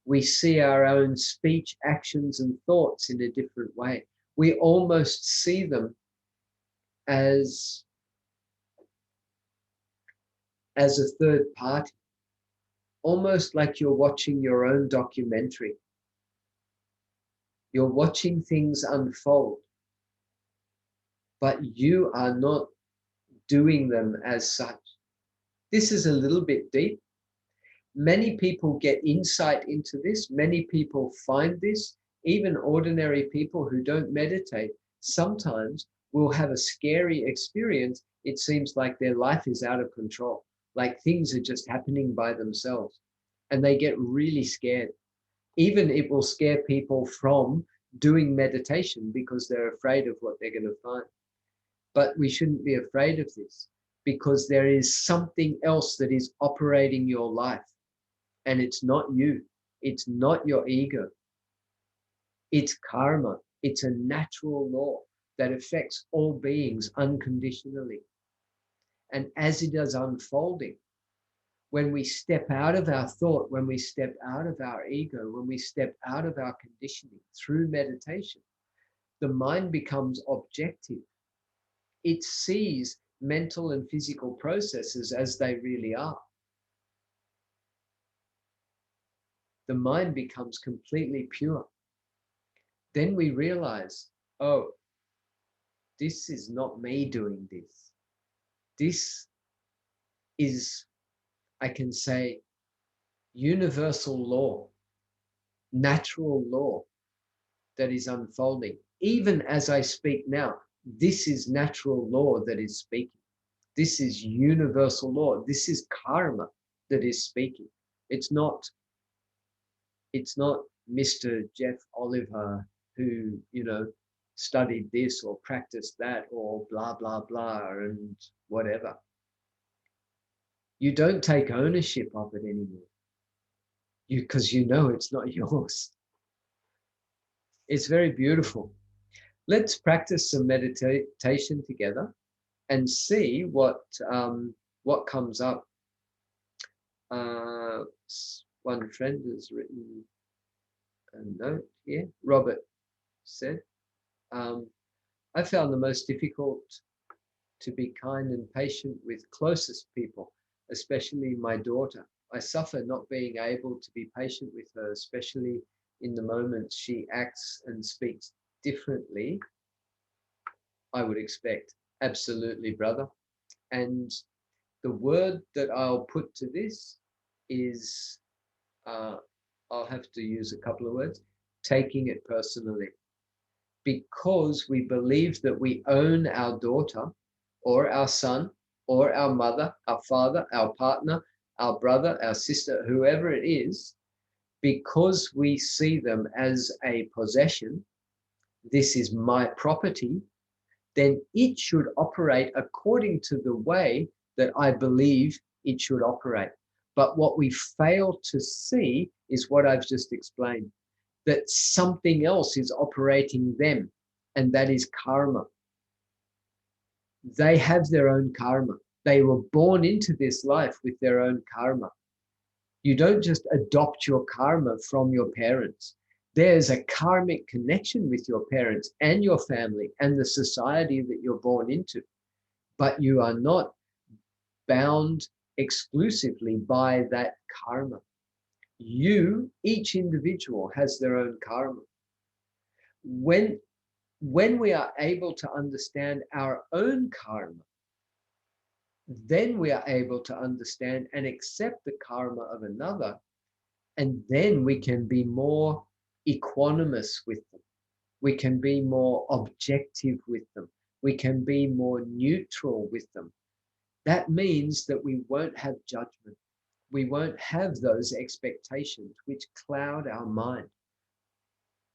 We see our own speech, actions, and thoughts in a different way. We almost see them as a third party, almost like you're watching your own documentary. You're watching things unfold, but you are not doing them as such. This is a little bit deep. Many people get insight into this. Many people find this. Even ordinary people who don't meditate sometimes will have a scary experience. It seems like their life is out of control, like things are just happening by themselves, and they get really scared. Even it will scare people from doing meditation because they're afraid of what they're going to find. But we shouldn't be afraid of this, because there is something else that is operating your life. And it's not you. It's not your ego. It's karma. It's a natural law that affects all beings unconditionally. And as it is unfolding, when we step out of our thought, when we step out of our ego, when we step out of our conditioning through meditation, the mind becomes objective. It sees mental and physical processes as they really are. The mind becomes completely pure. Then we realize, oh, this is not me doing this. This is, I can say, universal law, natural law that is unfolding. Even as I speak now, this is natural law that is speaking. This is universal law. This is karma that is speaking. It's not Mr. Jeff Oliver who, studied this or practiced that or blah, blah, blah, and whatever. You don't take ownership of it anymore. Because it's not yours. It's very beautiful. Let's practice some meditation together and see what comes up. One friend has written a note here. Robert said, I found the most difficult to be kind and patient with closest people, especially my daughter. I suffer not being able to be patient with her, especially in the moments she acts and speaks differently, I would expect. Absolutely, brother. And the word that I'll put to this is, I'll have to use a couple of words, taking it personally. Because we believe that we own our daughter or our son or our mother, our father, our partner, our brother, our sister, whoever it is, because we see them as a possession, this is my property, then it should operate according to the way that I believe it should operate. But what we fail to see is what I've just explained, that something else is operating them, and that is karma. They have their own karma. They were born into this life with their own karma. You don't just adopt your karma from your parents. There's a karmic connection with your parents and your family and the society that you're born into. But you are not bound exclusively by that karma. Each individual has their own karma. When we are able to understand our own karma, then we are able to understand and accept the karma of another, and then we can be more equanimous with them. We can be more objective with them. We can be more neutral with them. That means that we won't have judgment. We won't have those expectations which cloud our mind.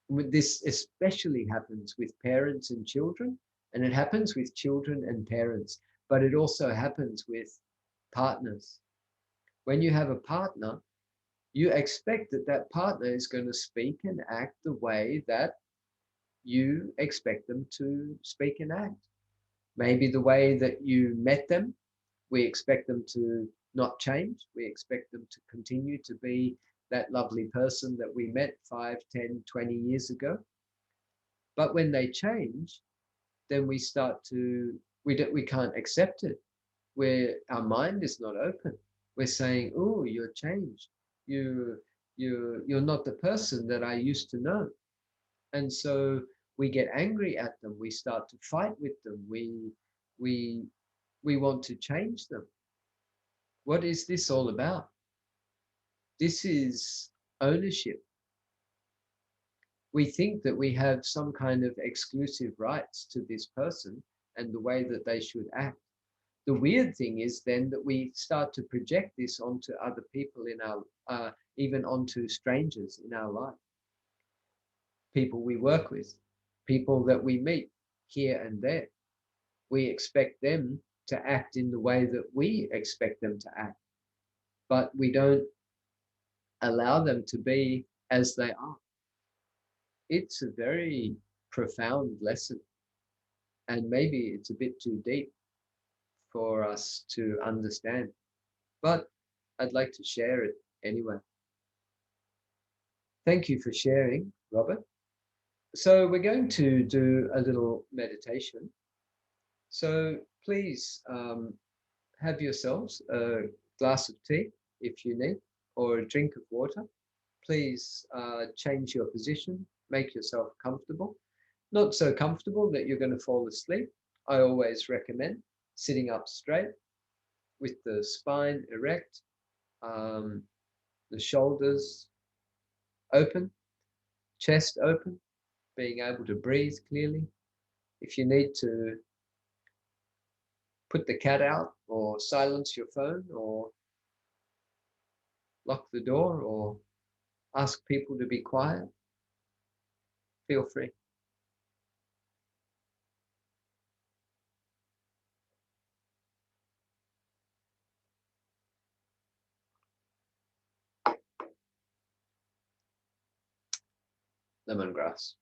This especially happens with parents and children, and it happens with children and parents, but it also happens with partners. When you have a partner, you expect that that partner is going to speak and act the way that you expect them to speak and act. Maybe the way that you met them, we expect them to not change. We expect them to continue to be that lovely person that we met 5, 10, 20 years ago. But when they change, then we start to, we can't accept it, where our mind is not open. We're saying, oh, you're changed. You're not the person that I used to know. And so we get angry at them. We start to fight with them. We, we want to change them. What is this all about? This is ownership. We think that we have some kind of exclusive rights to this person and the way that they should act. The weird thing is then that we start to project this onto other people in our, even onto strangers in our life, people we work with, people that we meet here and there. We expect them to act in the way that we expect them to act, but we don't allow them to be as they are. It's a very profound lesson, and maybe it's a bit too deep for us to understand, but I'd like to share it anyway. Thank you for sharing, Robert. So we're going to do a little meditation. So please have yourselves a glass of tea if you need, or a drink of water. Please change your position, make yourself comfortable. Not so comfortable that you're going to fall asleep. I always recommend sitting up straight with the spine erect, the shoulders open, chest open, being able to breathe clearly. If you need to put the cat out or silence your phone or lock the door or ask people to be quiet, feel free. Lemongrass.